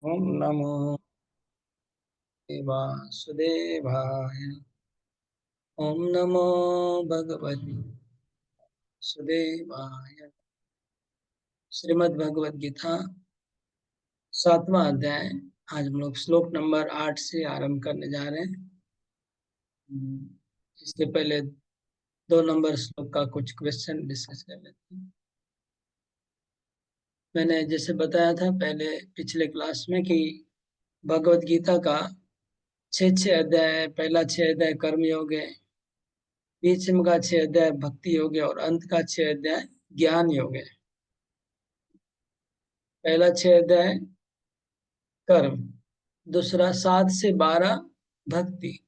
ओम नमो वासुदेवाय। ओम नमो भगवते वासुदेवाय। श्रीमद् भगवद गीता 7वां अध्याय। आज हम लोग श्लोक नंबर 8 से आरंभ करने जा रहे हैं। इसके पहले 2 नंबर श्लोक का कुछ क्वेश्चन डिस्कस कर लेते हैं। मैंने जैसे बताया था पहले पिछले क्लास में कि भगवद गीता का 6 6 अध्याय है। पहला 6 अध्याय कर्म योग है, बीच में का 6 अध्याय भक्ति योग है और अंत का 6 अध्याय ज्ञान योग है। पहला 6 अध्याय कर्म, दूसरा 7 से 12 भक्ति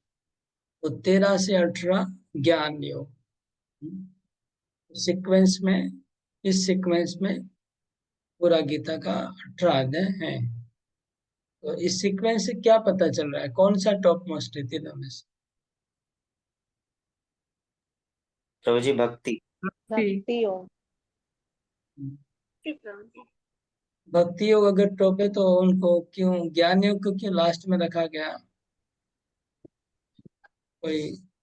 और 13 से 18 ज्ञान योग। सीक्वेंस में, इस सीक्वेंस में पूरा गीता का 18 अध्याय है। तो इस सीक्वेंस से क्या पता चल रहा है, कौन सा टॉप मोस्ट है तीनों में से? प्रभु जी भक्ति। भक्ति योग। भक्ति योग अगर टॉप है तो उनको क्यों ज्ञान योग को क्यों लास्ट में रखा गया? कोई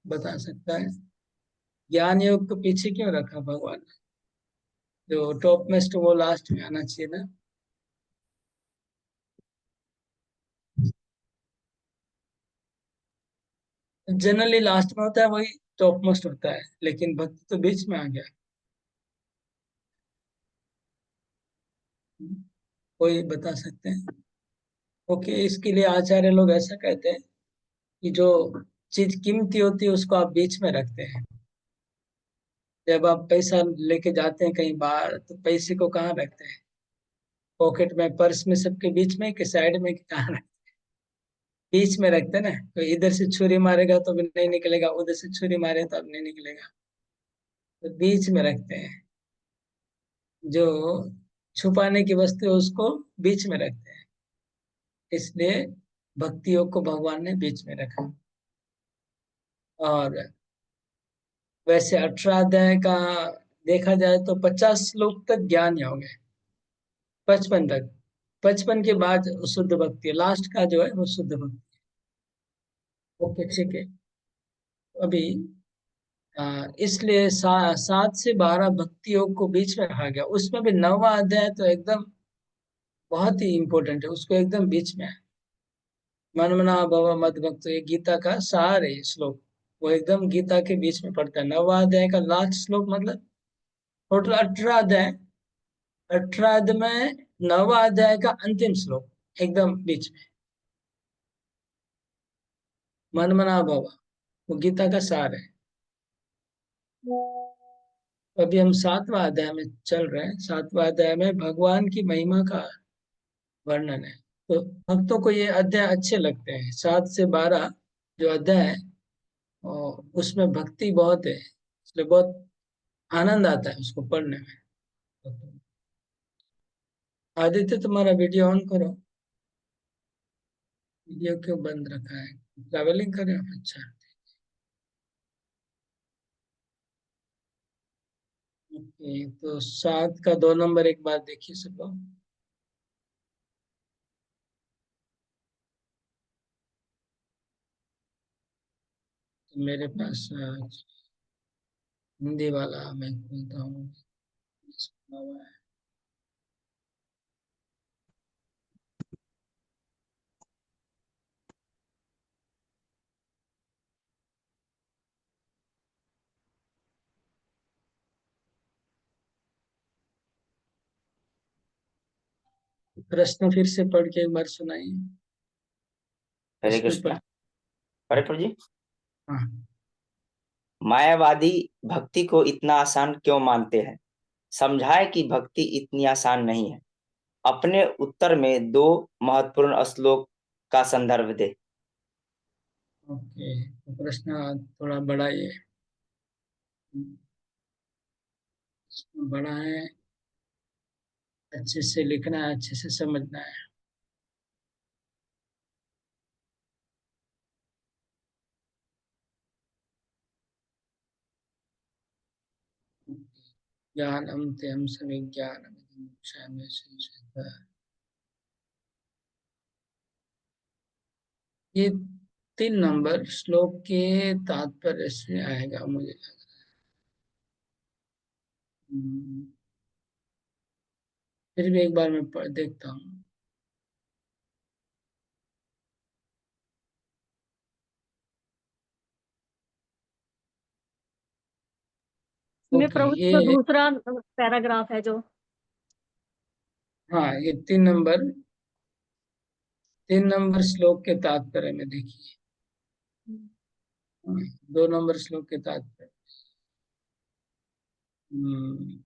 बता सकता है? ज्ञान योग को पीछे क्यों रखा भगवान ने? जो टॉप मोस्ट वो लास्ट में आना चाहिए ना। जनरली लास्ट में होता है, वही टॉप मोस्ट होता है, लेकिन भक्ति तो बीच में आ गया। कोई बता सकते हैं? ओके, इसके लिए आचार्य लोग ऐसा कहते हैं कि जो चीज कीमती होती है उसको आप बीच में रखते हैं। जब आप पैसा लेके जाते हैं कहीं बाहर तो पैसे को कहाँ रखते हैं? पॉकेट में, पर्स में, सबके बीच में कि साइड में कि कहाँ रखते हैं? बीच में रखते हैं ना। तो इधर से छुरी मारेगा तो भी नहीं निकलेगा, उधर से छुरी मारे तो अब नहीं निकलेगा। तो बीच में रखते हैं। जो छुपाने की वस्तु है उसको बीच में रखते हैं। इसलिए भक्ति योग को भगवान ने बीच में रखा। और वैसे 18 अध्याय का देखा जाए तो 50 श्लोक तक ज्ञान योग है, 55 तक। 55 के बाद शुद्ध भक्ति है, लास्ट का जो है वो शुद्ध भक्ति। ओके, ठीक है। अभी इसलिए 7 से 12 भक्ति योग को बीच में रखा गया। उसमें भी 9वां अध्याय तो एकदम बहुत ही इंपॉर्टेंट है, उसको एकदम बीच में है। मन मना भव मद भक्त, ये गीता का सार है ये श्लोक। वो एकदम गीता के बीच में पड़ता है। 9वां अध्याय का लास्ट श्लोक, मतलब टोटल 18 अध्याय। 18 में 9वां अध्याय का अंतिम श्लोक एकदम बीच में। मन मना भव वो गीता का सार है। अभी हम 7वां अध्याय में चल रहे हैं। 7वां अध्याय में भगवान की महिमा का वर्णन है। तो भक्तों को ये अध्याय अच्छे लगते हैं। 7 से 12 जो अध्याय है और उसमें भक्ति बहुत है, इसलिए बहुत आनंद आता है उसको पढ़ने में। आदित्य, तुम्हारा वीडियो ऑन करो। वीडियो क्यों बंद रखा है? ट्रैवलिंग कर रहे हो? अच्छा। ओके, तो 7 का 2 नंबर एक बार देखिए सब लोग। तो मेरे पास हिंदी वाला मैं खोलता हूँ। सुना हुआ है। प्रश्न फिर से पढ़ के एक बार सुनाइए। हरे इसमें कृष्णा। हरे प्रभु जी। हाँ। मायावादी भक्ति को इतना आसान क्यों मानते हैं? समझाए कि भक्ति इतनी आसान नहीं है। अपने उत्तर में 2 महत्वपूर्ण श्लोक का संदर्भ दे। ओके, तो प्रश्न थोड़ा बड़ा ही है। बड़ा है, अच्छे से लिखना है, अच्छे से समझना है। ज्ञानम ते हम सभी ज्ञानम ये 3 नंबर श्लोक के तात्पर्य से आएगा मुझे। हम्म, फिर भी एक बार मैं पढ़ देखता हूँ। में ओके प्रभु ये जो दूसरा पैराग्राफ है जो। हाँ ये 3 नंबर श्लोक के तात्पर्य में देखिए। हाँ, 2 नंबर श्लोक के तात्पर्य। हम्म,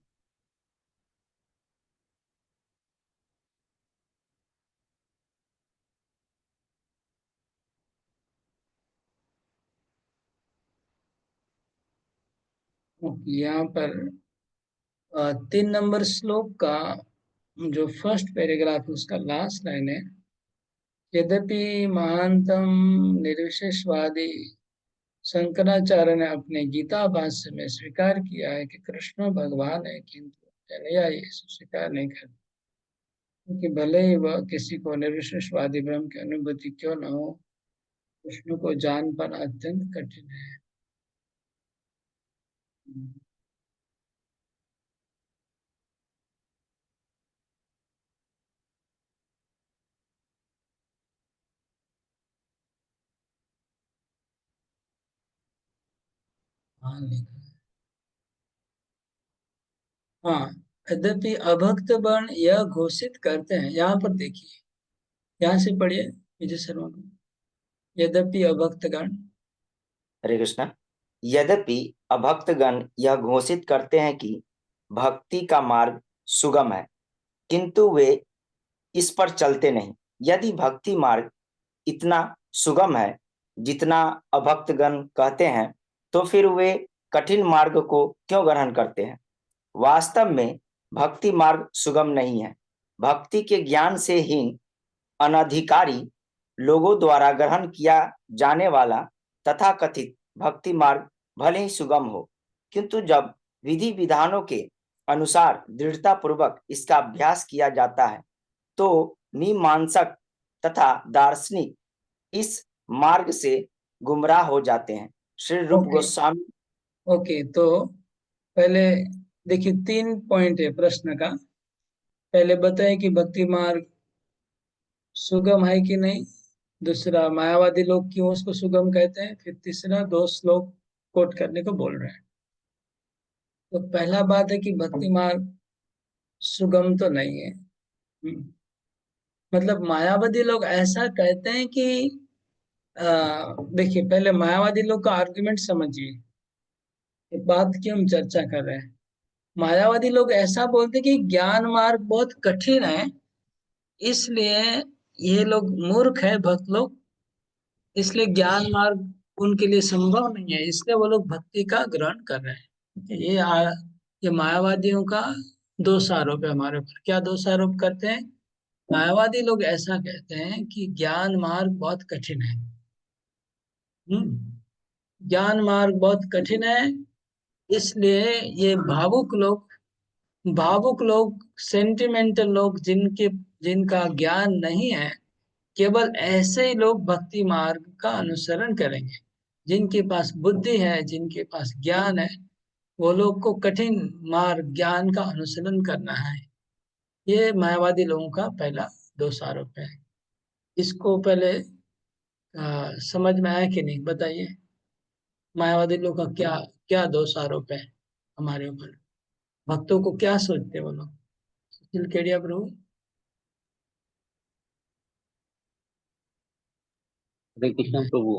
ओके, यहाँ पर 3 नंबर श्लोक का जो फर्स्ट पैराग्राफ है उसका लास्ट लाइन है, यद्यपि महानतम निर्विशेषवादी शंकराचार्य ने अपने गीता भाष्य में स्वीकार किया है कि कृष्ण भगवान है, किंतु अनुयायी इसे स्वीकार नहीं करते, क्योंकि भले ही वह किसी को निर्विशेषवादी ब्रह्म की अनुभूति क्यों न हो, कृष्ण को जान पाना अत्यंत कठिन है। हाँ लिखा है। हाँ, यद्यपि अभक्त वर्ण यह घोषित करते हैं, यहाँ पर देखिए, यहाँ से पढ़िए विजय शर्मा को। यद्यपि अभक्तगण, हरे कृष्णा। यद्यपि अभक्तगण यह घोषित करते हैं कि भक्ति का मार्ग सुगम है, किंतु वे इस पर चलते नहीं। यदि भक्ति मार्ग इतना सुगम है जितना अभक्तगण कहते हैं, तो फिर वे कठिन मार्ग को क्यों ग्रहण करते हैं? वास्तव में भक्ति मार्ग सुगम नहीं है। भक्ति के ज्ञान से हीन अनधिकारी लोगों द्वारा ग्रहण किया जाने वाला तथाकथित भक्ति मार्ग भले ही सुगम हो, किंतु जब विधि विधानों के अनुसार दृढ़ता पूर्वक इसका अभ्यास किया जाता है, तो मीमांसक तथा दार्शनिक इस मार्ग से गुमराह हो जाते हैं। श्री रूप ओके गोस्वामी। ओके, तो पहले देखिए 3 पॉइंट है प्रश्न का। पहले बताए कि भक्ति मार्ग सुगम है कि नहीं, दूसरा मायावादी लोग क्यों उसको सुगम कहते हैं, फिर तीसरा 2 श्लोक कोट करने को बोल रहे हैं। तो पहला बात है कि भक्ति मार्ग सुगम तो नहीं है। मतलब मायावादी लोग ऐसा कहते हैं कि देखिए पहले मायावादी लोग का आर्गुमेंट समझिए, ये बात की हम चर्चा कर रहे हैं। मायावादी लोग ऐसा बोलते हैं कि ज्ञान मार्ग बहुत कठिन है, इसलिए ये लोग मूर्ख है भक्त लोग, इसलिए ज्ञान मार्ग उनके लिए संभव नहीं है, इसलिए वो लोग भक्ति का ग्रहण कर रहे हैं। ये मायावादियों का दोष आरोप है हमारे ऊपर। क्या दोष आरोप करते हैं? मायावादी लोग ऐसा कहते हैं कि ज्ञान मार्ग बहुत कठिन है। ज्ञान मार्ग बहुत कठिन है, इसलिए ये भावुक लोग सेंटिमेंटल लोग जिनका ज्ञान नहीं है, केवल ऐसे ही लोग भक्ति मार्ग का अनुसरण करेंगे। जिनके पास बुद्धि है, जिनके पास ज्ञान है, वो लोग को कठिन मार्ग ज्ञान का अनुसरण करना है। ये मायावादी लोगों का पहला दोष आरोप है। इसको पहले समझ में आया कि नहीं बताइए। मायावादी लोग का क्या क्या दोष आरोप है हमारे ऊपर, भक्तों को क्या सोचते हैं वो लोग? सुशील केडिया प्रभु। हरे कृष्ण प्रभु।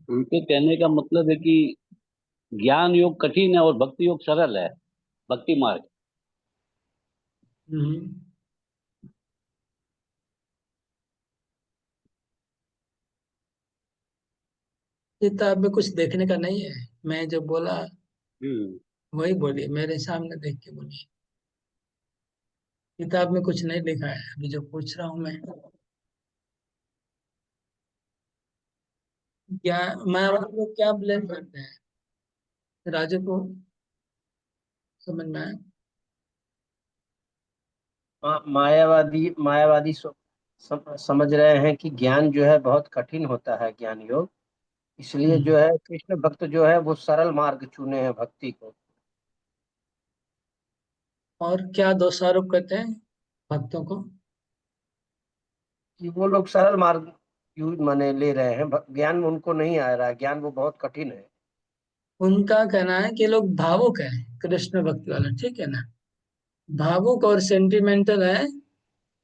उनके कहने का मतलब है कि ज्ञान योग कठिन है और भक्ति योग सरल है, भक्ति मार्ग। हम्म, किताब में कुछ देखने का नहीं है, मैं जो बोला हम्म। वही बोलिए, मेरे सामने देख के बोलिए। किताब में कुछ नहीं लिखा है, अभी जो पूछ रहा हूँ मैं। क्या मायावादी लोग क्या ब्लेम करते हैं राजू को, समझ में आया? मायावादी मायावादी समझ रहे हैं कि ज्ञान जो है बहुत कठिन होता है, ज्ञान योग, इसलिए जो है कृष्ण भक्त जो है वो सरल मार्ग चुने हैं भक्ति को। और क्या दोषारोप करते हैं भक्तों को? कि वो लोग सरल मार्ग यूज माने ले रहे हैं, ज्ञान उनको नहीं आ रहा है, ज्ञान वो बहुत कठिन है। उनका कहना है कि लोग भावुक है, कृष्ण भक्ति वाला, ठीक है ना, भावुक और सेंटिमेंटल है,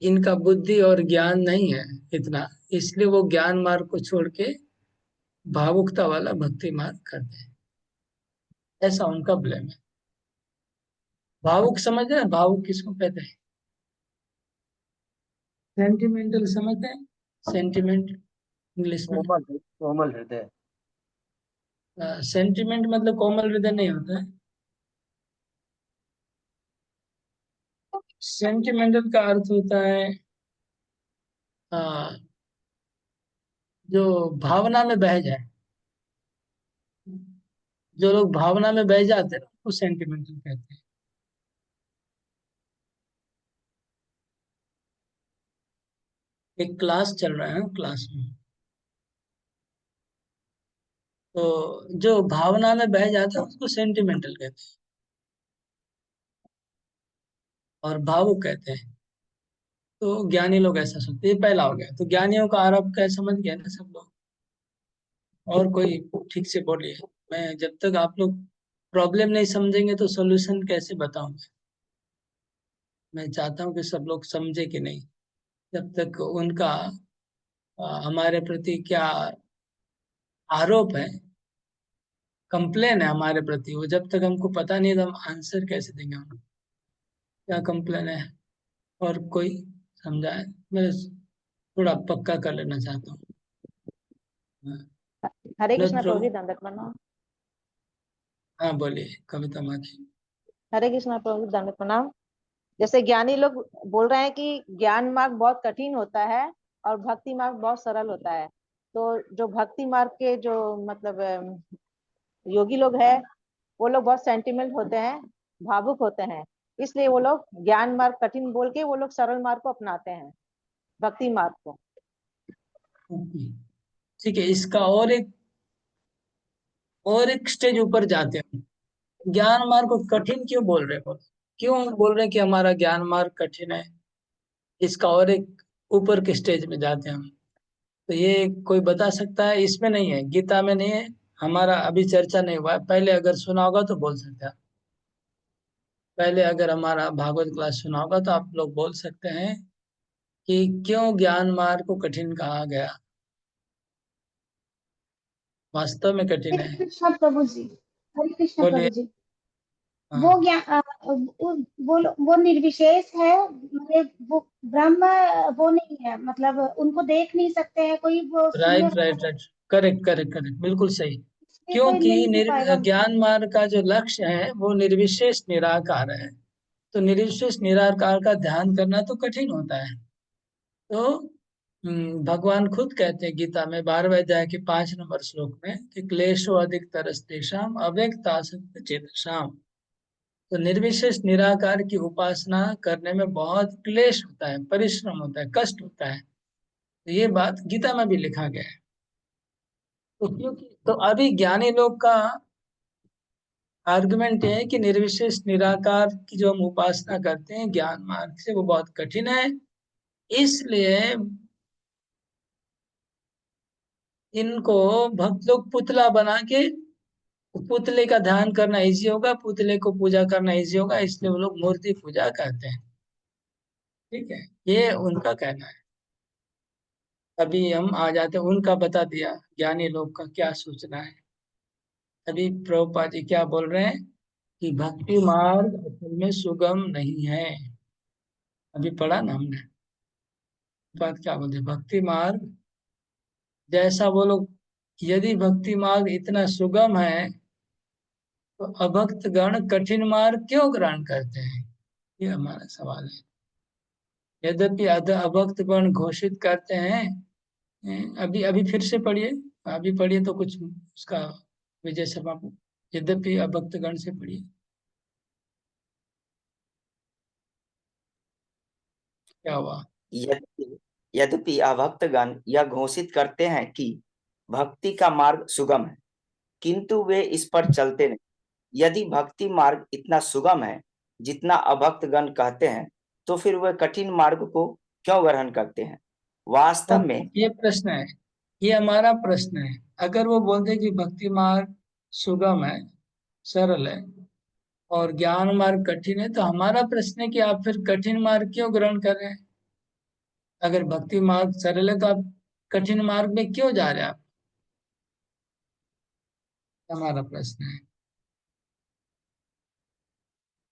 इनका बुद्धि और ज्ञान नहीं है इतना, इसलिए वो ज्ञान मार्ग को छोड़ के भावुकता वाला भक्ति मार्ग करते हैं, ऐसा उनका ब्लेम है। भावुक समझ रहे हैं, भावुक किसको कहते हैं? सेंटिमेंटल समझते हैं, सेंटिमेंट इंग्लिश में। कोमल हृदय। सेंटिमेंट मतलब कोमल हृदय नहीं होता है। सेंटिमेंटल का अर्थ होता है आ, जो भावना में बह जाए, जो लोग भावना में बह जाते हैं उसको सेंटिमेंटल कहते हैं। एक क्लास चल रहा है, क्लास में तो जो भावना में बह जाता है उसको सेंटिमेंटल कहते हैं और भावुक कहते हैं। तो ज्ञानी लोग ऐसा सोचते हैं। ये पहला हो गया, तो ज्ञानियों का आरोप क्या है, समझ गए ना सब लोग? और कोई ठीक से बोलिए। मैं जब तक आप लोग प्रॉब्लम नहीं समझेंगे तो सॉल्यूशन कैसे बताऊंगा? मैं चाहता हूँ कि सब लोग समझे कि नहीं। जब तक उनका हमारे प्रति क्या आरोप है, कंप्लेन है हमारे प्रति, वो जब तक हमको पता नहीं है तो हम आंसर कैसे देंगे उनको? क्या कंप्लेन है? और कोई समझाए? मैं थोड़ा पक्का कर लेना चाहता हूँ। हाँ, हरे विनोद कृष्णा प्रभु प्रभु। जी, दंडवत प्रणाम। हाँ बोलिए, कविता माखी। हरे कृष्णा प्रभु जी, दंडवत प्रणाम। जैसे ज्ञानी लोग बोल रहे हैं कि ज्ञान मार्ग बहुत कठिन होता है और भक्ति मार्ग बहुत सरल होता है। तो जो भक्ति मार्ग के जो मतलब योगी लोग हैं, वो लोग बहुत सेंटिमेंट होते हैं, भावुक होते हैं, इसलिए वो लोग ज्ञान मार्ग कठिन बोल के वो लोग सरल मार्ग को अपनाते हैं, भक्ति मार्ग को। ओके, ठीक है। इसका और एक स्टेज ऊपर जाते हैं। ज्ञान मार्ग को कठिन क्यों बोल रहे हो? क्यों बोल रहे हैं कि हमारा ज्ञान मार्ग कठिन है? इसका और एक ऊपर के स्टेज में जाते हैं हम। तो ये कोई बता सकता है? इसमें नहीं है, गीता में नहीं है, हमारा अभी चर्चा नहीं हुआ है। पहले अगर सुना होगा तो बोल सकते हैं। पहले अगर हमारा भागवत क्लास सुना होगा तो आप लोग बोल सकते हैं कि क्यों ज्ञान मार्ग को कठिन कहा गया। वास्तव में कठिन है। हरे कृष्णा प्रभु जी, हरे कृष्णा बोलिए। प्रभु जी। वो हाँ, ज्ञान वो निर्विशेष है, मतलब वो ब्रह्म, वो नहीं है, मतलब उनको देख नहीं सकते हैं कोई, वो सुनने राइट वाला right right, correct correct correct, बिल्कुल सही। इसलिए कोई क्योंकि नहीं दे पाएगा। ज्ञान मार्ग का जो लक्ष्य है वो निर्विशेष निराकार है। तो निर्विशेष निराकार का ध्यान करना तो कठिन होता है। तो भगवान खुद कहते हैं गीता में 12वें अध्याय के 5 नंबर श्लोक में कि क्लेशो अधिक तरस्तेषाम अव्यक्तासक्त चेतसाम। तो निर्विशेष निराकार की उपासना करने में बहुत क्लेश होता है, परिश्रम होता है, कष्ट होता है। तो ये बात गीता में भी लिखा गया है। तो क्योंकि तो अभी ज्ञानी लोग का आर्गुमेंट है कि निर्विशेष निराकार की जो हम उपासना करते हैं ज्ञान मार्ग से वो बहुत कठिन है, इसलिए इनको भक्त लोग पुतला बना के, पुतले का ध्यान करना इजी होगा, पुतले को पूजा करना इजी होगा, इसलिए वो लोग मूर्ति पूजा करते हैं। ठीक है, ये उनका कहना है। अभी हम आ जाते हैं, उनका बता दिया ज्ञानी लोग का क्या सोचना है। अभी प्रभुपाद जी क्या बोल रहे हैं कि भक्ति मार्ग असल में सुगम नहीं है। अभी पढ़ा ना हमने, बात क्या बोलते, भक्ति मार्ग जैसा वो लोग, यदि भक्ति मार्ग इतना सुगम है तो अभक्त गण कठिन मार्ग क्यों ग्रहण करते हैं? ये हमारा सवाल है। यद्यपि अभक्त गण घोषित करते हैं, अभी अभी फिर से पढ़िए, अभी पढ़िए तो कुछ उसका विजय शर्मा को, यद्यपि अभक्त गण से पढ़िए क्या हुआ। यद्यपि यद्यपि अभक्तगण यह घोषित करते हैं कि भक्ति का मार्ग सुगम है, किंतु वे इस पर चलते नहीं। यदि भक्ति मार्ग इतना सुगम है जितना अभक्तगण कहते हैं, तो फिर वे कठिन मार्ग को क्यों ग्रहण करते हैं? वास्तव में ये प्रश्न है, ये हमारा प्रश्न है। अगर वो बोलते कि भक्ति मार्ग सुगम है, सरल है, और ज्ञान मार्ग कठिन है, तो हमारा प्रश्न है कि आप फिर कठिन मार्ग क्यों ग्रहण कर रहे हैं? अगर भक्ति मार्ग सरल है तो आप कठिन मार्ग में क्यों जा रहे हैं आप? हमारा प्रश्न है।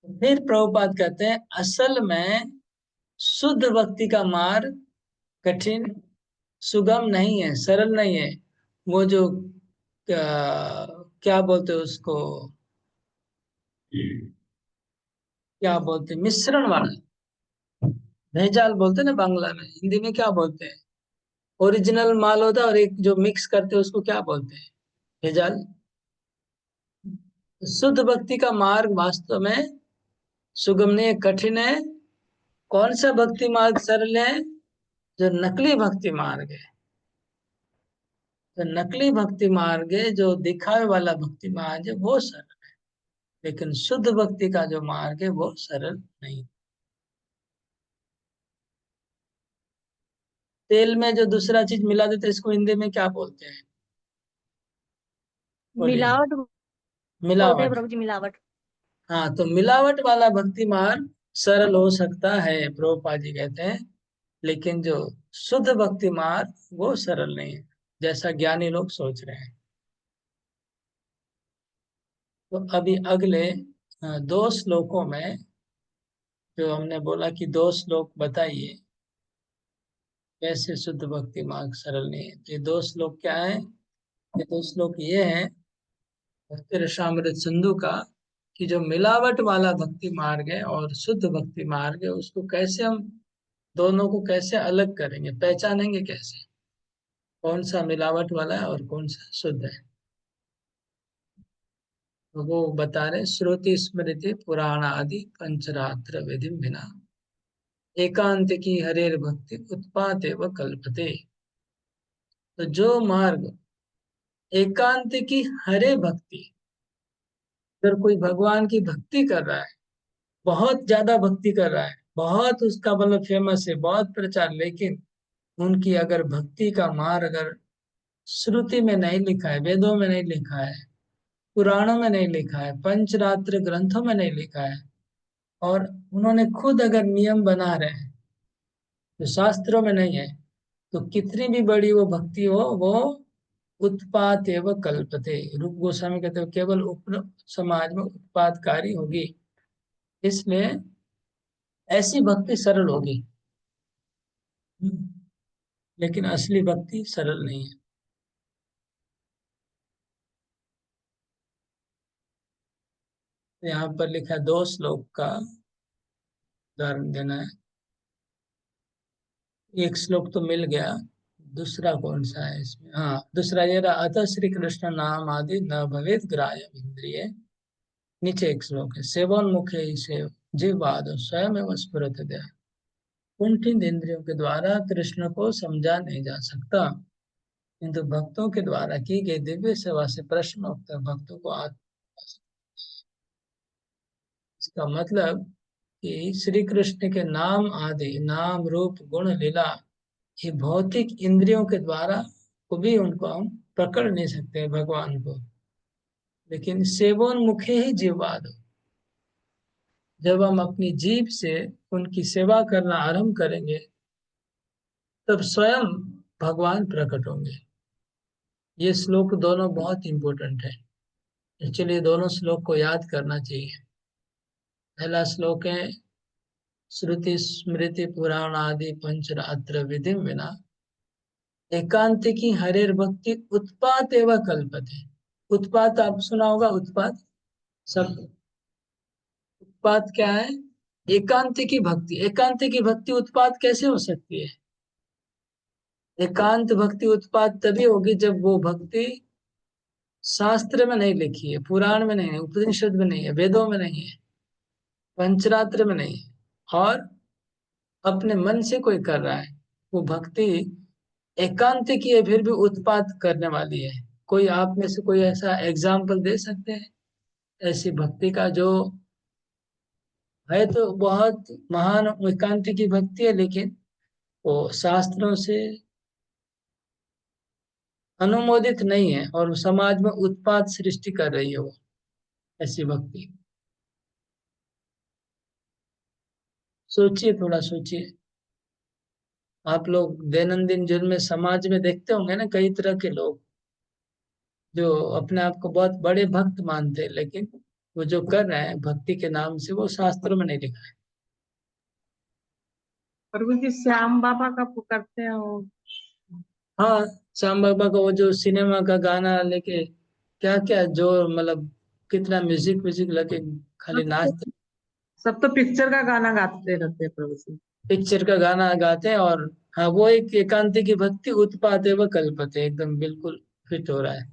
फिर प्रभुपाद कहते हैं असल में शुद्ध भक्ति का मार्ग कठिन सुगम नहीं है, सरल नहीं है। वो जो क्या बोलते हैं उसको, क्या बोलते हैं, मिश्रण वाला, भेजाल बोलते हैं ना बांग्ला में, हिंदी में क्या बोलते हैं? ओरिजिनल माल होता है और एक जो मिक्स करते हैं उसको क्या बोलते हैं? भेजाल। शुद्ध भक्ति का मार्ग वास्तव में सुगम नहीं है, कठिन है। कौन सा भक्ति मार्ग सरल है? जो नकली भक्ति मार्ग है। तो नकली भक्ति मार्ग है, जो दिखावे वाला भक्ति मार्ग है, वो सरल है। लेकिन शुद्ध भक्ति का जो मार्ग है वो सरल नहीं। तेल में जो दूसरा चीज मिला देते हैं, इसको हिंदी में क्या बोलते हैं? बोलिए। मिलावट बोलते हैं मिलावट। प्रभु जी, मिलावट। हाँ, तो मिलावट वाला भक्ति मार्ग सरल हो सकता है, प्रभुपाद जी कहते हैं। लेकिन जो शुद्ध भक्ति मार्ग वो सरल नहीं है, जैसा ज्ञानी लोग सोच रहे हैं। तो अभी अगले 2 श्लोकों में जो हमने बोला कि 2 श्लोक बताइए कैसे शुद्ध भक्ति मार्ग सरल नहीं है, तो ये 2 श्लोक क्या है? ये 2 श्लोक ये है भक्ति रसामृत सिंधु का, कि जो मिलावट वाला भक्ति मार्ग है और शुद्ध भक्ति मार्ग है, उसको कैसे हम दोनों को कैसे अलग करेंगे, पहचानेंगे कैसे, कौन सा मिलावट वाला है और कौन सा शुद्ध है। तो वो बता रहे, श्रुति स्मृति पुराण आदि पंचरात्र विधि बिना एकांत की हरेर भक्ति उत्पाते व कल्पते। तो जो मार्ग एकांत की हरे भक्ति, अगर कोई भगवान की भक्ति कर रहा है, बहुत ज्यादा भक्ति कर रहा है, बहुत उसका मतलब फेमस है, बहुत प्रचार, लेकिन उनकी अगर भक्ति का मार्ग अगर श्रुति में नहीं लिखा है, वेदों में नहीं लिखा है, पुराणों में नहीं लिखा है, पंचरात्र ग्रंथों में नहीं लिखा है, और उन्होंने खुद अगर नियम बना रहे हैं तो शास्त्रों में नहीं है, तो कितनी भी बड़ी वो भक्ति हो, वो उत्पात एवं कल्पते। रूप गोस्वामी कहते हो केवल उप समाज में उत्पादकारी होगी, इसलिए ऐसी भक्ति सरल होगी। लेकिन असली भक्ति सरल नहीं है। यहाँ पर लिखा 2 श्लोक का उदाहरण देना है। एक श्लोक तो मिल गया, दूसरा कौन सा है इसमें? हाँ, दूसरा ये रहा, अतः श्री कृष्ण नाम आदि न भवेद ग्राह्य इंद्रिय। नीचे एक श्लोक है, सेवन मुखे ही सेव जीवाद स्वयं एवं स्फुरत दया। कुंठित इंद्रियों के द्वारा कृष्ण को समझा नहीं जा सकता, किंतु भक्तों के द्वारा की गई दिव्य सेवा से प्रश्न उठकर भक्तों को आत्मा। इसका मतलब कि श्री कृष्ण के नाम आदि, नाम रूप गुण लीला, ये भौतिक इंद्रियों के द्वारा को भी उनको हम पकड़ नहीं सकते भगवान को। लेकिन सेवन मुखे ही जीववाद, जब हम अपनी जीभ से उनकी सेवा करना आरंभ करेंगे तब स्वयं भगवान प्रकट होंगे। ये श्लोक दोनों बहुत इंपॉर्टेंट है, एक्चुअली दोनों श्लोक को याद करना चाहिए। पहला श्लोक है, श्रुति स्मृति पुराण आदि पंचरात्र विधि बिना एकांत की हरेर भक्ति उत्पात एवं कल्पते। उत्पात आप सुना होगा, उत्पात शब्द। उत्पात क्या है? एकांत की भक्ति। एकांत की भक्ति उत्पात कैसे हो सकती है? एकांत भक्ति उत्पात तभी होगी जब वो भक्ति शास्त्र में नहीं लिखी है, पुराण में नहीं है, उपनिषद में नहीं है, वेदों में नहीं है, पंचरात्र में नहीं है, और अपने मन से कोई कर रहा है, वो भक्ति एकांतिक है फिर भी उत्पात करने वाली है। कोई आप में से कोई ऐसा एग्जाम्पल दे सकते हैं ऐसी भक्ति का, जो है तो बहुत महान एकांतिक की भक्ति है, लेकिन वो शास्त्रों से अनुमोदित नहीं है और समाज में उत्पात सृष्टि कर रही है वो, ऐसी भक्ति। सोचिए, थोड़ा सोचिए। आप लोग दैनंदिन जीवन में समाज में देखते होंगे ना, कई तरह के लोग जो अपने आप को बहुत बड़े भक्त मानते हैं, लेकिन वो जो कर रहे हैं भक्ति के नाम से वो शास्त्रों में नहीं लिखा है। प्रभु जी श्याम बाबा का करते हैं वो। हाँ, श्याम बाबा का वो जो सिनेमा का गाना लेके क्या क्या जो मतलब कितना म्यूजिक व्यूजिक लगे, खाली नाचते, सब तो पिक्चर का गाना गाते रहते हैं प्रभु जी। पिक्चर का गाना गाते हैं। और हाँ, वो एक एकांती की भक्ति उत्पाते व कल्पते, एकदम बिल्कुल फिट हो रहा है।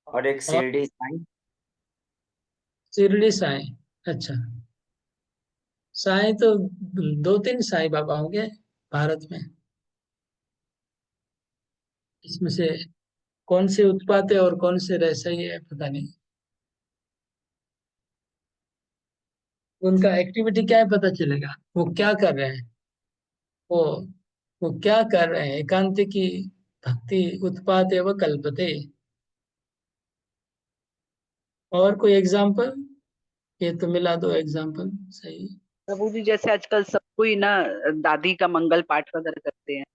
और एक और शिरडी साईं। शिरडी साईं, अच्छा। साईं तो दो तीन साईं बाबा होंगे भारत में, इसमें से कौन से उत्पात है और कौन से रहस्य है पता नहीं। उनका एक्टिविटी क्या है पता चलेगा, वो क्या कर रहे हैं, वो वो क्या कर रहे हैं। एकांत की भक्ति उत्पात है व कल्पते। और कोई एग्जाम्पल? ये तो मिला दो एग्जाम्पल, सही। प्रभु जी जैसे आजकल सब कोई ना दादी का मंगल पाठ वगैरह करते हैं,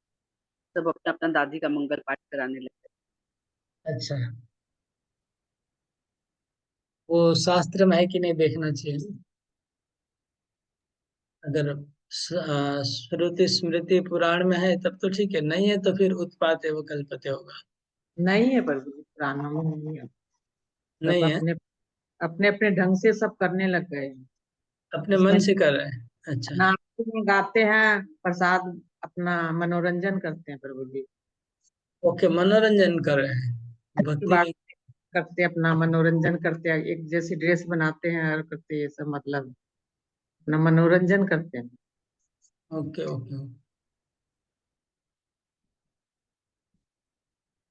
सब अपना अपना दादी का मंगल पाठ कराने लगते अच्छा, वो शास्त्र में है कि नहीं देखना चाहिए। अगर श्रुति स्मृति पुराण में है तब तो ठीक है, नहीं है तो फिर उत्पात है वो कल्पते होगा। नहीं है प्रभु जी, पुराना में नहीं है। सब नहीं है, अपने अपने अपने ढंग से सब करने लग गए हैं। अपने उसमें मन से कर रहे हैं। अच्छा, अपना आरती में गाते हैं, प्रसाद अपना मनोरंजन करते हैं प्रभु जी। ओके, मनोरंजन कर रहे हैं अच्छी भक्ति बात में। करते हैं, अपना मनोरंजन करते हैं, एक जैसी ड्रेस बनाते हैं और करते हैं, ये सब मतलब अपना मनोरंजन करते हैं। ओके ओके,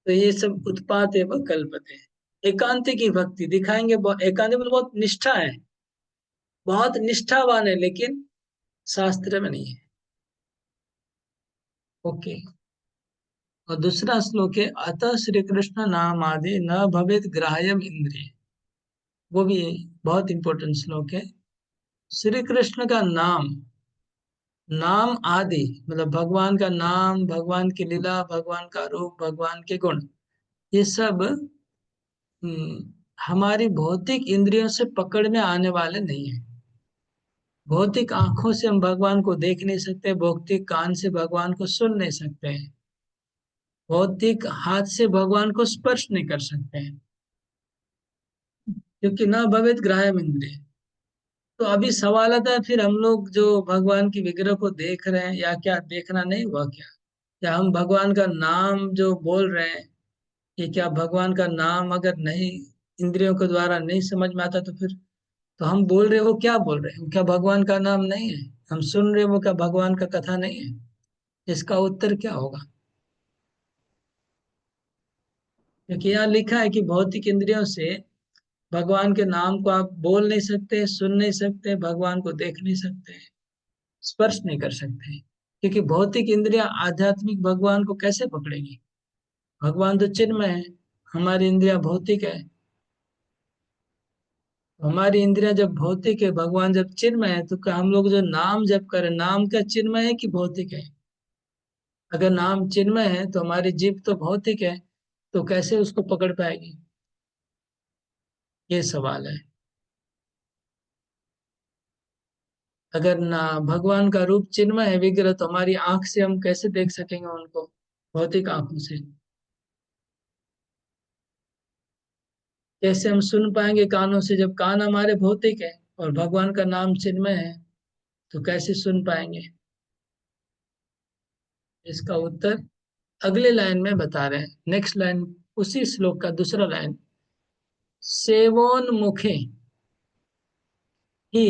तो ये सब उत्पात है व कल्पते हैं। एकांत की भक्ति दिखाएंगे, एकांत मतलब बहुत निष्ठा है, बहुत निष्ठावान है, लेकिन शास्त्र में नहीं है। ओके। और दूसरा श्लोक है, अतः श्री कृष्ण नाम आदि न भवेत ग्राह्यम इंद्रिय। वो भी बहुत इंपॉर्टेंट श्लोक है। श्री कृष्ण का नाम, नाम आदि मतलब भगवान का नाम, भगवान की लीला, भगवान का रूप, भगवान के गुण, ये सब हमारी भौतिक इंद्रियों से पकड़ में आने वाले नहीं है। भौतिक आंखों से हम भगवान को देख नहीं सकते, भौतिक कान से भगवान को सुन नहीं सकते हैं, भौतिक हाथ से भगवान को स्पर्श नहीं कर सकते हैं, क्योंकि न भवेत ग्राह्यम इंद्रिय। तो अभी सवाल आता है, फिर हम लोग जो भगवान की विग्रह को देख रहे हैं, या क्या देखना नहीं हुआ क्या? या हम भगवान का नाम जो बोल रहे हैं, ये क्या भगवान का नाम अगर नहीं, इंद्रियों के द्वारा नहीं समझ में आता, तो फिर तो हम बोल रहे हैं वो क्या बोल रहे हैं, वो क्या भगवान का नाम नहीं है? हम सुन रहे हैं वो क्या भगवान का कथा नहीं है? इसका उत्तर क्या होगा? क्योंकि यहाँ लिखा है कि भौतिक इंद्रियों से भगवान के नाम को आप बोल नहीं सकते, सुन नहीं सकते, भगवान को देख नहीं सकते, स्पर्श नहीं कर सकते, क्योंकि भौतिक इंद्रियां आध्यात्मिक भगवान को कैसे पकड़ेगी? भगवान तो चिन्मय है, हमारी इंद्रियां भौतिक है। हमारी इंद्रियां जब भौतिक है, भगवान जब चिन्मय है, तो क्या हम लोग जो नाम जप करें, नाम क्या चिन्मय है कि भौतिक है? अगर नाम चिन्मय है तो हमारी जीभ तो भौतिक है, तो कैसे उसको पकड़ पाएगी? ये सवाल है। अगर ना भगवान का रूप चिन्मय है विग्रह, तो हमारी आंख से हम कैसे देख सकेंगे उनको, भौतिक आंखों से? कैसे हम सुन पाएंगे कानों से, जब कान हमारे भौतिक है और भगवान का नाम चिन्मय है, तो कैसे सुन पाएंगे? इसका उत्तर अगले लाइन में बता रहे हैं, नेक्स्ट लाइन, उसी श्लोक का दूसरा लाइन। सेवोन्मुखे ही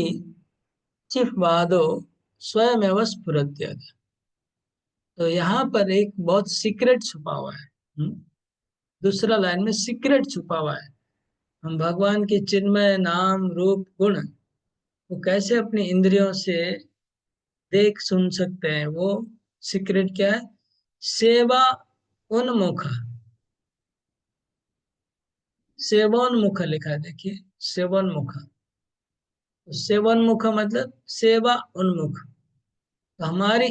चिह्वादो स्वयमेव स्फुरत्यत। तो यहाँ पर एक बहुत सीक्रेट छुपा हुआ है। दूसरा लाइन में सीक्रेट छुपा हुआ है। हम भगवान के चिन्मय नाम रूप गुण वो कैसे अपनी इंद्रियों से देख सुन सकते हैं, वो सीक्रेट क्या है? सेवा उन्मुख। सेवोन्मुख लिखा है, देखिए, सेवोन्मुख। तो सेवोन्मुख मतलब सेवा उन्मुख। तो हमारी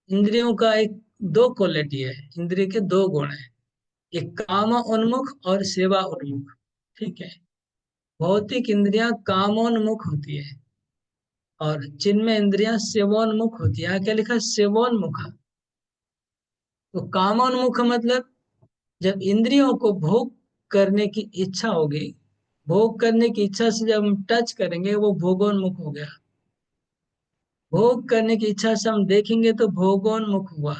इंद्रियों का एक दो क्वालिटी है, इंद्रिय के दो गुण है, एक काम उन्मुख और सेवा उन्मुख। ठीक है। भौतिक इंद्रियां कामोन्मुख होती है और चिन्मय इंद्रियां सेवोन्मुख होती है। यहाँ क्या लिखा है? सेवोन्मुख। तो कामोन्मुख मतलब जब इंद्रियों को भोग करने की इच्छा होगी, भोग करने की इच्छा से जब हम टच करेंगे वो भोगोन्मुख हो गया। भोग करने की इच्छा से हम देखेंगे तो भोगोन्मुख हुआ।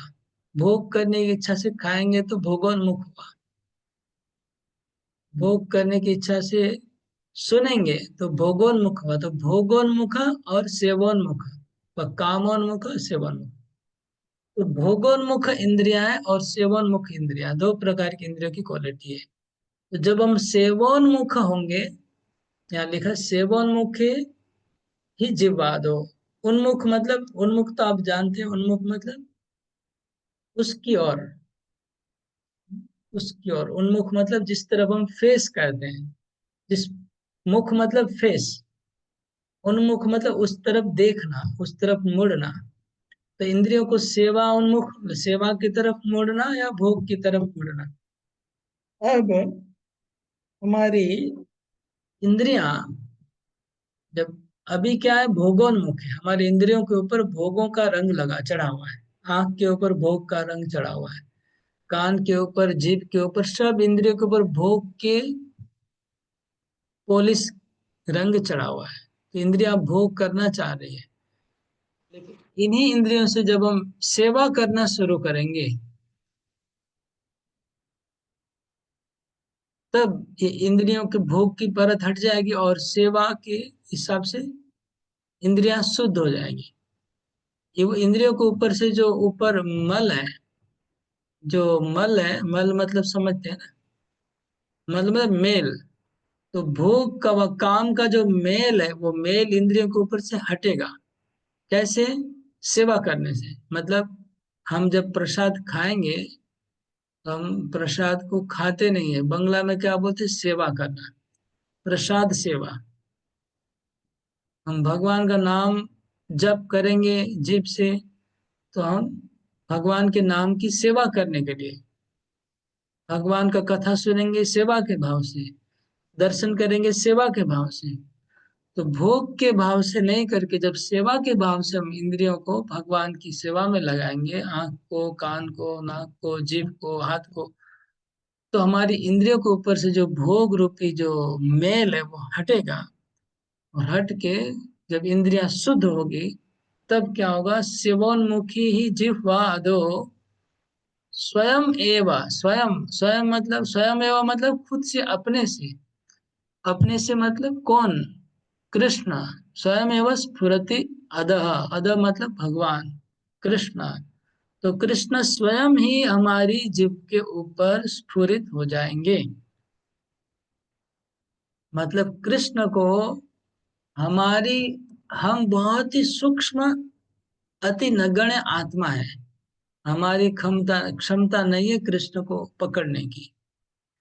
भोग करने की इच्छा से खाएंगे तो भोगोन्मुख हुआ। भोग करने की इच्छा से सुनेंगे तो भोगोन्मुख हुआ। तो भोगोन्मुख और सेवोन्मुख, कामोन्मुख और सेवोन्मुख। तो भोगोन्मुख इंद्रियां है और सेवोन्मुख इंद्रियां, दो प्रकार की इंद्रियों की क्वालिटी है। तो जब हम सेवोन्मुख होंगे, यहाँ लिखा सेवोन्मुखे ही जिह्वादो। उन्मुख मतलब, उन्मुख तो आप जानते हैं, उन्मुख मतलब उसकी ओर, उसकी ओर। उन्मुख मतलब जिस तरफ हम फेस करते हैं, जिस, मुख मतलब फेस, उन्मुख मतलब उस तरफ देखना, उस तरफ मुड़ना। तो इंद्रियों को सेवा उन्मुख, सेवा की तरफ मुड़ना या भोग की तरफ मुड़ना। अब हमारी इंद्रियां जब, अभी क्या है, भोगोन्मुख है, हमारी इंद्रियों के ऊपर भोगों का रंग लगा चढ़ा हुआ है। आंख के ऊपर भोग का रंग चढ़ा हुआ है, कान के ऊपर, जीभ के ऊपर, सब इंद्रियों के ऊपर भोग के पॉलिश रंग चढ़ा हुआ है। तो इंद्रियां भोग करना चाह रही है, लेकिन इन्हीं इंद्रियों से जब हम सेवा करना शुरू करेंगे, तब ये इंद्रियों के भोग की परत हट जाएगी और सेवा के हिसाब से इंद्रियां शुद्ध हो जाएंगी। ये वो इंद्रियों के ऊपर से जो ऊपर मल है, जो मल है, मल मतलब समझते हैं ना, मल मतलब मेल। तो भोग का व काम का जो मेल है, वो मेल इंद्रियों के ऊपर से हटेगा। कैसे? सेवा करने से। मतलब हम जब प्रसाद खाएंगे तो हम प्रसाद को खाते नहीं है, बंगला में क्या बोलते हैं? सेवा करना, प्रसाद सेवा। हम भगवान का नाम जप करेंगे जीभ से, तो हम भगवान के नाम की सेवा करने के लिए, भगवान का कथा सुनेंगे सेवा के भाव से, दर्शन करेंगे सेवा के भाव से। तो भोग के भाव से नहीं करके जब सेवा के भाव से हम इंद्रियों को भगवान की सेवा में लगाएंगे, आंख को, कान को, नाक को, जीभ को, हाथ को, तो हमारी इंद्रियों के ऊपर से जो भोग रूपी जो मेल है वो हटेगा। और हट के जब इंद्रियां शुद्ध होगी, तब क्या होगा? सेवोन्मुखी ही जिह्वा अधो स्वयं एवं, स्वयं, स्वयं मतलब स्वयं एवं मतलब खुद से, अपने से। अपने से मतलब कौन? कृष्ण। स्वयं एवं स्फुरति अधः, अधः मतलब भगवान कृष्ण। तो कृष्ण स्वयं ही हमारी जीभ के ऊपर स्फुरित हो जाएंगे। मतलब कृष्ण को हमारी, हम बहुत ही सूक्ष्म, अति नगण्य आत्मा है। हमारी क्षमता क्षमता नहीं है कृष्ण को पकड़ने की,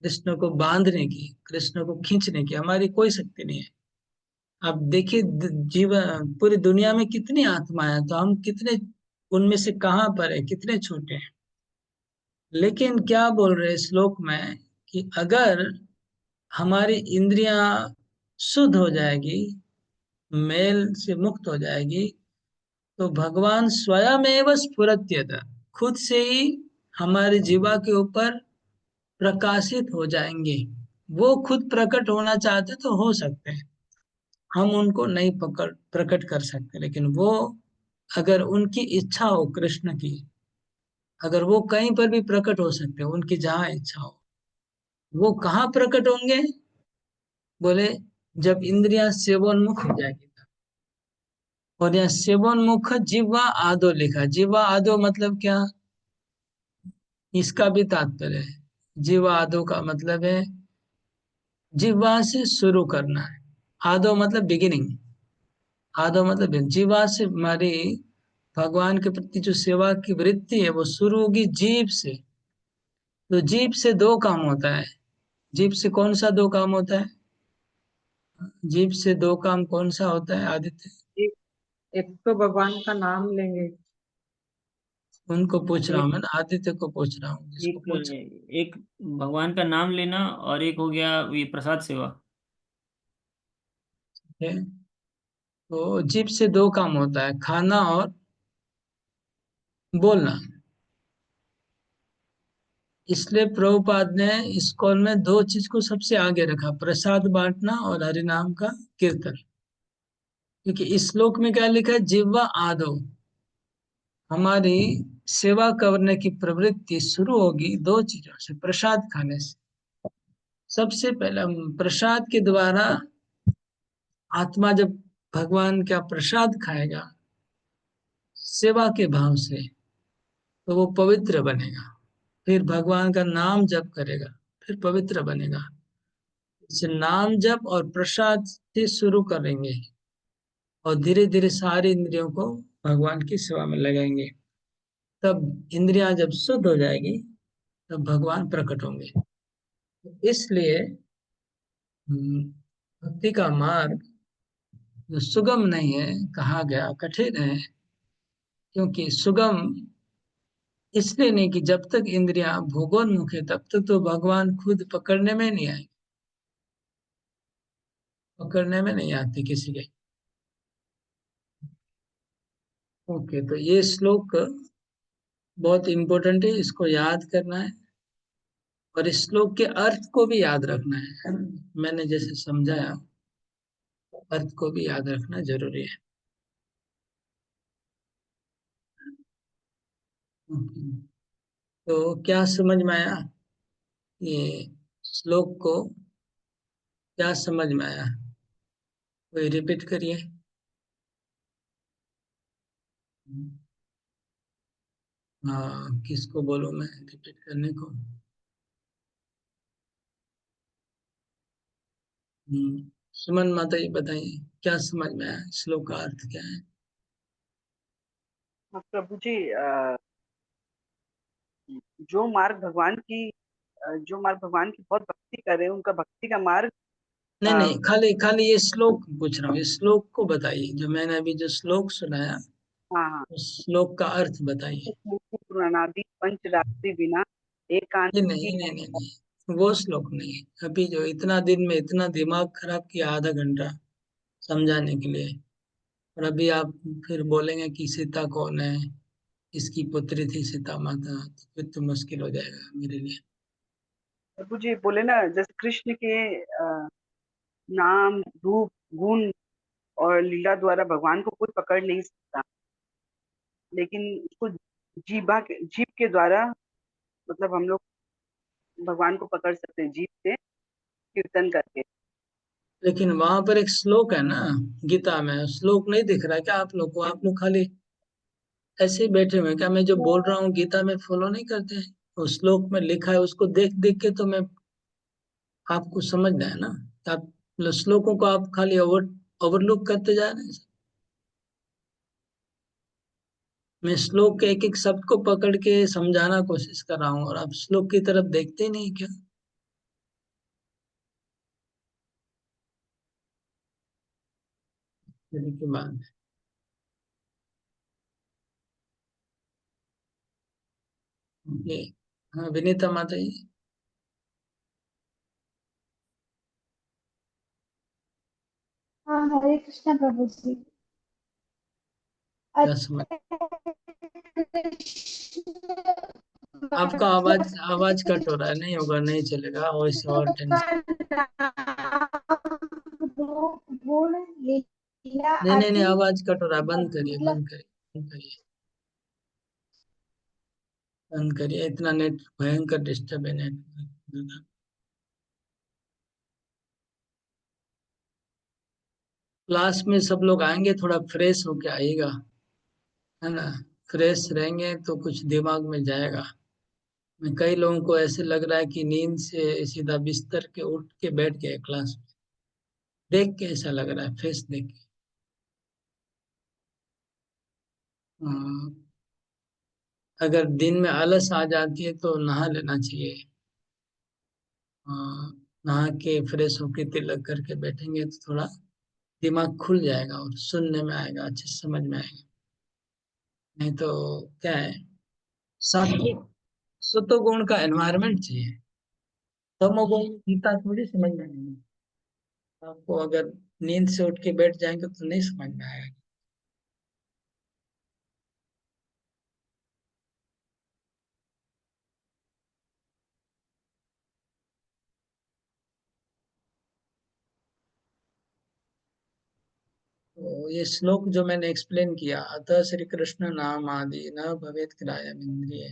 कृष्ण को बांधने की, कृष्ण को खींचने की, हमारी कोई शक्ति नहीं है। अब देखिए, जीवन पूरी दुनिया में कितनी आत्माएं हैं, तो हम कितने उनमें से कहाँ पर है, कितने छोटे हैं। लेकिन क्या बोल रहे श्लोक में कि अगर हमारी इंद्रियां शुद्ध हो जाएगी, मेल से मुक्त हो जाएगी, तो भगवान स्वयं एवं स्फुरत्यत, खुद से ही हमारे जीवा के ऊपर प्रकाशित हो जाएंगे। वो खुद प्रकट होना चाहते तो हो सकते हैं, हम उनको नहीं पकड़ प्रकट कर सकते, लेकिन वो, अगर उनकी इच्छा हो कृष्ण की, अगर वो कहीं पर भी प्रकट हो सकते हैं, उनकी जहां इच्छा हो। वो कहाँ प्रकट होंगे? बोले जब इंद्रियां सेवोन्मुख हो जाएगी। और यहाँ सेवोन्मुख जिह्वा आदो लिखा। जिह्वा आदो मतलब क्या? इसका भी तात्पर्य है। जिह्वा आदो का मतलब है जिह्वा से शुरू करना है। आदो मतलब बिगिनिंग। आदो मतलब जिह्वा से हमारी भगवान के प्रति जो सेवा की वृत्ति है वो शुरू होगी जीभ से। तो जीभ से दो काम होता है। जीभ से कौन सा दो काम होता है? जीभ से दो काम कौन सा होता है आदित्य? एक एक तो भगवान का नाम लेंगे। उनको पूछ रहा हूँ एक मैं ना, आदित्य को पूछ रहा हूँ, जिसको एक पूछ। एक भगवान का नाम लेना और एक हो गया ये प्रसाद सेवा। है तो जीभ से दो काम होता है, खाना और बोलना। इसलिए प्रभुपाद ने इस्कॉन में दो चीज को सबसे आगे रखा, प्रसाद बांटना और हरि नाम का कीर्तन। क्योंकि इस श्लोक में क्या लिखा है? जिह्वा आदो, हमारी सेवा करने की प्रवृत्ति शुरू होगी दो चीजों से, प्रसाद खाने से। सबसे पहले प्रसाद के द्वारा आत्मा जब भगवान का प्रसाद खाएगा सेवा के भाव से, तो वो पवित्र बनेगा। फिर भगवान का नाम जप करेगा, फिर पवित्र बनेगा। इसे नाम जप और प्रसाद से शुरू करेंगे और धीरे धीरे सारी इंद्रियों को भगवान की सेवा में लगाएंगे। तब इंद्रियां जब शुद्ध हो जाएगी तब भगवान प्रकट होंगे। इसलिए भक्ति का मार्ग जो सुगम नहीं है, कहा गया कठिन है। क्योंकि सुगम इसलिए नहीं कि जब तक इंद्रियां भोगोन्मुख है तब तक तो भगवान खुद पकड़ने में नहीं आए, पकड़ने में नहीं आते किसी के। ओके, तो ये श्लोक बहुत इंपॉर्टेंट है, इसको याद करना है और इस श्लोक के अर्थ को भी याद रखना है। मैंने जैसे समझाया, अर्थ को भी याद रखना जरूरी है। ओके, तो क्या समझ में आया ये श्लोक को? क्या समझ में आया? कोई रिपीट करिए। हाँ, किसको बोलूं मैं रिपीट करने को? सुमन माता जी बताइए, क्या समझ में आया? श्लोक का अर्थ क्या है? हाँ, प्रभु जी जो मार्ग भगवान की जो मार्ग भगवान की बहुत भक्ति कर रहे हैं उनका भक्ति का मार्ग नहीं अ, नहीं, खाली खाली ये श्लोक पूछ रहा हूँ। इस श्लोक को बताइए, जो मैंने अभी जो श्लोक सुनाया हाँ हाँ उस श्लोक का अर्थ बताइए। पुराणादि पंच रात्रि बिना एकांत नहीं की नहीं नहीं नहीं नहीं, वो श्लोक नहीं है। अभी जो इतना दिन में इतना दिमाग खराब किया आधा घंटा समझाने के लिए, और अभी आप फिर बोलेंगे कि सीता कौन है, इसकी पुत्री थी सीता माता, तो फिर तो मुश्किल हो जाएगा मेरे लिए। प्रभु जी बोले ना जैसे कृष्ण के नाम रूप गुण और लीला द्वारा भगवान को कोई पकड़ नहीं सकता, लेकिन उसको जीभ के द्वारा मतलब हम लोग भगवान को पकड़ सकते हैं जीभ से कीर्तन करके। लेकिन वहां पर एक श्लोक है ना, गीता में श्लोक नहीं दिख रहा है क्या आप लोग को? आप लोग खाली ऐसे ही बैठे हुए हैं क्या? मैं जो बोल रहा हूँ गीता में फॉलो नहीं करते हैं? उस श्लोक में लिखा है, उसको देख देख के तो मैं आपको समझना है ना। आप मतलब श्लोकों को आप खाली ओवरलुक करते जा रहे हैं। मैं श्लोक के एक एक शब्द को पकड़ के समझाना कोशिश कर रहा हूँ और आप श्लोक की तरफ देखते ही नहीं क्या? की बात है ये। हाँ विनीता माता जी, हाँ, हरे कृष्णा प्रभु जी। क्या समझ? आपका आवाज कट हो रहा है, नहीं होगा, नहीं चलेगा वैसे और टेंशन। गुण लीला नहीं नहीं नहीं, आदि आवाज कट हो रहा है, बंद करिए मतलब बंद करिए बंद करिए बंद करिए। इतना नेट भयंकर डिस्टर्ब है नेट। क्लास में सब लोग आएंगे, थोड़ा फ्रेश होके आइएगा, है ना। फ्रेश रहेंगे तो कुछ दिमाग में जाएगा। मैं कई लोगों को ऐसे लग रहा है कि नींद से सीधा बिस्तर के उठ के बैठ गए क्लास में। देख के ऐसा लग रहा है, फेस देख के। हाँ, अगर दिन में आलस आ जाती है तो नहा लेना चाहिए। हाँ, नहा के फ्रेश होके तिलक करके बैठेंगे तो थोड़ा दिमाग खुल जाएगा और सुनने में आएगा, अच्छे से समझ में आएगा। नहीं तो क्या है, सात्विक सत्वगुण का एनवायरनमेंट चाहिए। तमोगुण गीता थोड़ी समझ में नहीं। आपको अगर नींद से उठ के बैठ जाएंगे तो नहीं समझ में आएगा। तो ये श्लोक जो मैंने एक्सप्लेन किया, अतः श्री कृष्ण नाम आदि न भवेत किरायम इंद्रिय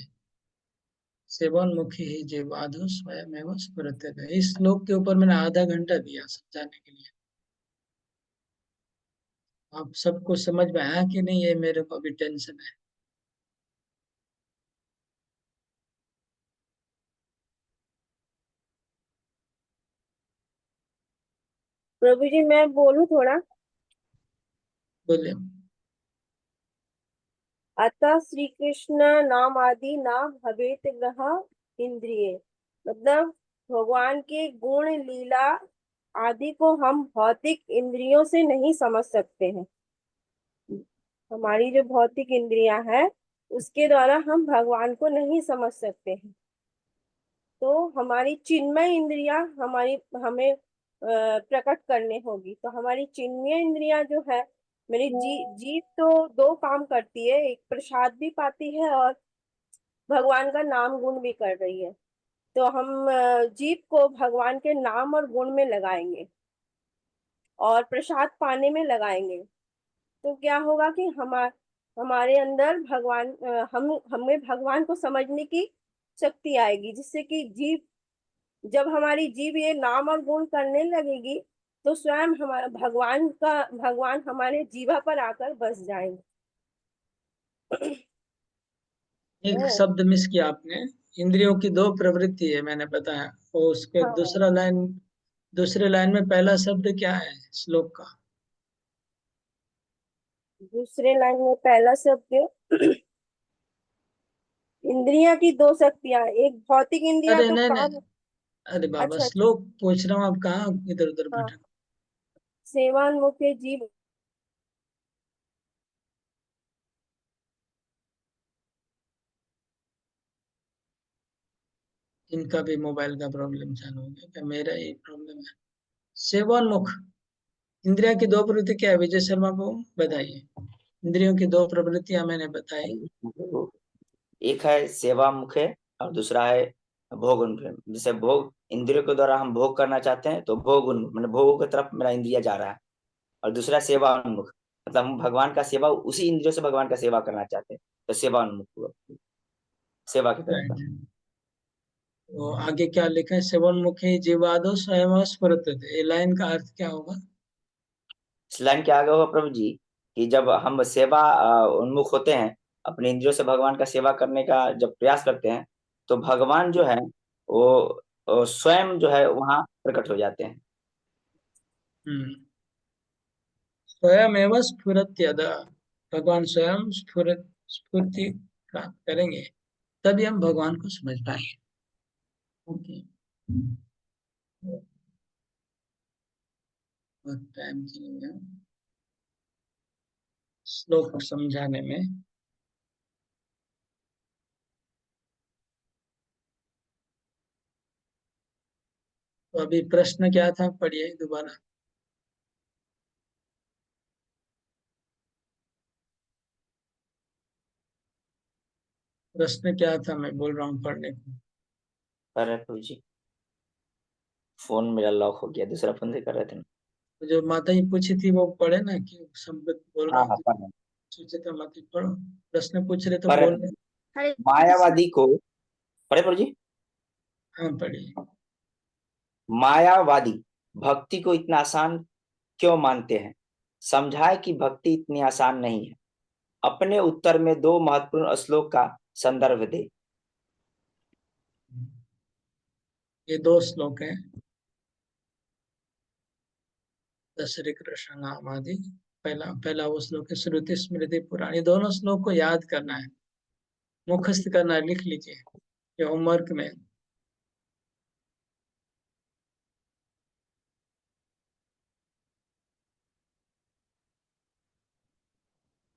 सेवोन्मुखी ही जीवाधु स्वयमेव स्फुरत्यते। इस श्लोक के ऊपर मैंने आधा घंटा दिया समझाने के लिए। आप सबको समझ में आया कि नहीं, ये मेरे को अभी टेंशन है। प्रभु जी मैं बोलूं थोड़ा। बोलिए। अतः श्री कृष्ण नाम आदि ना भवेत ग्रह इंद्रिय, मतलब भगवान के गुण लीला आदि को हम भौतिक इंद्रियों से नहीं समझ सकते हैं। हमारी जो भौतिक इंद्रियां हैं उसके द्वारा हम भगवान को नहीं समझ सकते हैं। तो हमारी चिन्मय इंद्रियां हमारी हमें प्रकट करने होगी। तो हमारी चिन्मय इंद्रियां जो है, मेरी जीभ तो दो काम करती है, एक प्रसाद भी पाती है और भगवान का नाम गुण भी कर रही है। तो हम जीभ को भगवान के नाम और गुण में लगाएंगे और प्रसाद पाने में लगाएंगे। तो क्या होगा कि हमारे अंदर भगवान हम हमें भगवान को समझने की शक्ति आएगी, जिससे कि जीव, जब हमारी जीभ ये नाम और गुण करने लगेगी तो स्वयं हमारा भगवान हमारे जीवा पर आकर बस जाएंगे। एक शब्द मिस किया आपने। इंद्रियों की दो प्रवृत्ति है, मैंने बताया। और उसके हाँ, दूसरे लाइन में पहला शब्द क्या है श्लोक का? दूसरे लाइन में पहला शब्द इंद्रियां की दो शक्तियां, एक भौतिक इंद्रियां अरे तो नहीं नहीं, काम। अरे बाबा अच्छा अच्छा, श्लोक पूछ रहा हूँ, आप कहाँ इधर उधर हाँ, भटक। सेवान्मुखे जीव। इनका भी मोबाइल का प्रॉब्लम चालू हो गया क्या, मेरा ही प्रॉब्लम है? सेवोन्मुख इंद्रिया की दो प्रवृत्ति क्या है, विजय शर्मा को बताइए। इंद्रियों की दो प्रवृत्तियां मैंने बताई। एक है सेवा मुखे और दूसरा है भोग उन्मुख। जैसे भोग इंद्रियों के द्वारा हम भोग करना चाहते हैं तो भोग उन्मुख, मैंने भोगों की तरफ मेरा इंद्रिया जा रहा है। और दूसरा सेवा उन्मुख, मतलब हम भगवान का सेवा उसी इंद्रियों से भगवान का सेवा करना चाहते हैं, तो सेवा उन्मुख हुआ, सेवा की तरफ का। राइट। तो आगे क्या लिखा है, सेवोन्मुखी जीवादो स्वयं स्फुरते। ये लाइन का अर्थ क्या होगा? इस लाइन के आगे होगा प्रभु जी कि जब हम सेवा उन्मुख होते हैं, अपने इंद्रियों से भगवान का सेवा करने का जब प्रयास करते हैं, तो भगवान जो है वो स्वयं जो है वहाँ प्रकट हो जाते हैं। स्वयं एवं स्फुरत्यद, भगवान स्वयं स्फूर्ति प्राप्त करेंगे, तभी हम भगवान को समझ पाएंगे। ओके। बहुत टाइम चलेगा श्लोक समझाने में। तो अभी प्रश्न क्या था, पढ़िए दोबारा। प्रश्न क्या था, मैं बोल रहा हूँ पढ़ने को। अरे प्रभु जी, फोन मेरा लॉक हो गया, दूसरा फोन से कर रहे थे ना। तो जो माता जी पूछी थी वो पढ़े ना, कि शब्द बोल रहा हाँ हाँ, हूँ। पढ़ रहे हैं। सोचे तो मत ही पढ़ो, प्रश्न पूछ रहे तो पढ़ रहे बोलने। हैं। हरे कृष्ण। मायावादी को पढ़े प्रभु जी। हाँ पढ़िए। मायावादी भक्ति को इतना आसान क्यों मानते हैं? समझाए कि भक्ति इतनी आसान नहीं है। अपने उत्तर में 2 महत्वपूर्ण श्लोक का संदर्भ दे। ये 2 श्लोक हैं, श्री कृष्ण नाम आदि। पहला वो श्लोक है श्रुति स्मृति पुराणी। दोनों श्लोक को याद करना है, मुखस्त करना है, लिख लीजिए, ये होमवर्क में।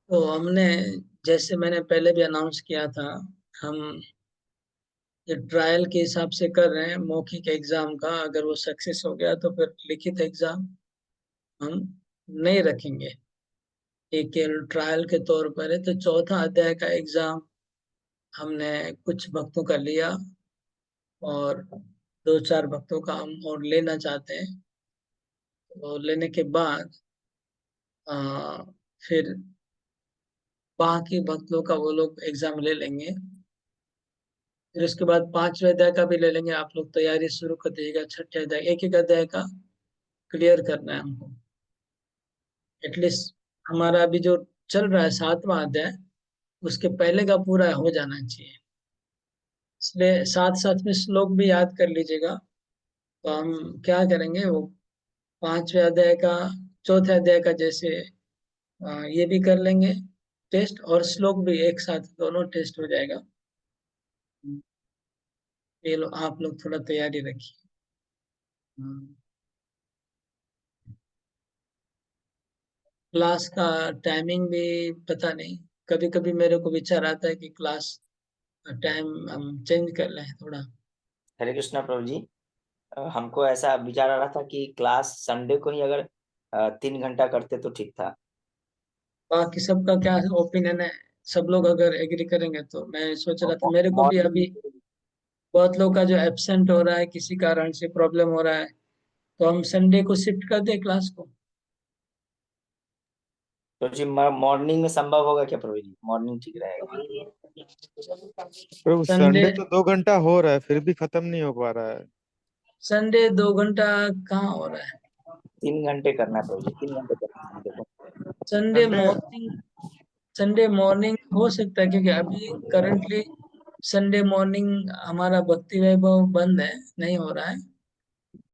तो हमने, जैसे मैंने पहले भी अनाउंस किया था, हम ये ट्रायल के हिसाब से कर रहे हैं। मौखिक एग्जाम का अगर वो सक्सेस हो गया तो फिर लिखित एग्जाम हम नहीं रखेंगे, ये केवल ट्रायल के तौर पर है। तो चौथा अध्याय का एग्जाम हमने कुछ भक्तों का लिया और 2-4 भक्तों का हम और लेना चाहते हैं। तो लेने के बाद फिर बाकी भक्तों का वो लोग एग्जाम ले लेंगे। फिर उसके बाद 5वें अध्याय का भी ले लेंगे। आप लोग तैयारी शुरू कर दीजिएगा। 6ठे अध्याय, एक एक अध्याय का क्लियर करना है हमको। एटलीस्ट हमारा अभी जो चल रहा है 7वां अध्याय, उसके पहले का पूरा हो जाना चाहिए। इसलिए साथ साथ में श्लोक भी याद कर लीजिएगा। तो हम क्या करेंगे, वो 5वें अध्याय का, चौथे अध्याय का जैसे ये भी कर लेंगे टेस्ट, और श्लोक भी एक साथ दोनों टेस्ट हो जाएगा। ये लो, आप लोग थोड़ा तैयारी रखिए। क्लास का टाइमिंग भी पता नहीं, कभी कभी मेरे को विचार आता है कि क्लास टाइम हम चेंज कर लें थोड़ा। हरे कृष्णा प्रभु जी, हमको ऐसा विचार आ रहा था कि क्लास संडे को ही अगर 3 घंटा करते तो ठीक था। बाकी सबका क्या ओपिनियन है? सब लोग अगर एग्री करेंगे तो मैं सोच रहा था, मेरे को भी अभी मॉर्निंग बहुत लोग का जो एब्सेंट हो रहा है, किसी कारण से प्रॉब्लम हो रहा है, तो हम संडे को शिफ्ट कर दें क्लास को। तो जी मॉर्निंग में संभव होगा क्या प्रभु जी? मॉर्निंग ठीक रहेगा? प्रभु संडे, संडे तो 2 घंटा हो रहा है, फिर भी खत्म नहीं हो पा रहा है। संडे 2 घंटा कहाँ हो रहा है? 3 घंटे करना है प्रभु जी, 3 घंटे करना है संडे को। Sunday Sunday morning, Sunday morning हो सकता है, क्योंकि अभी करंटली संडे मॉर्निंग हमारा भक्ति वैभव बंद है, नहीं हो रहा है।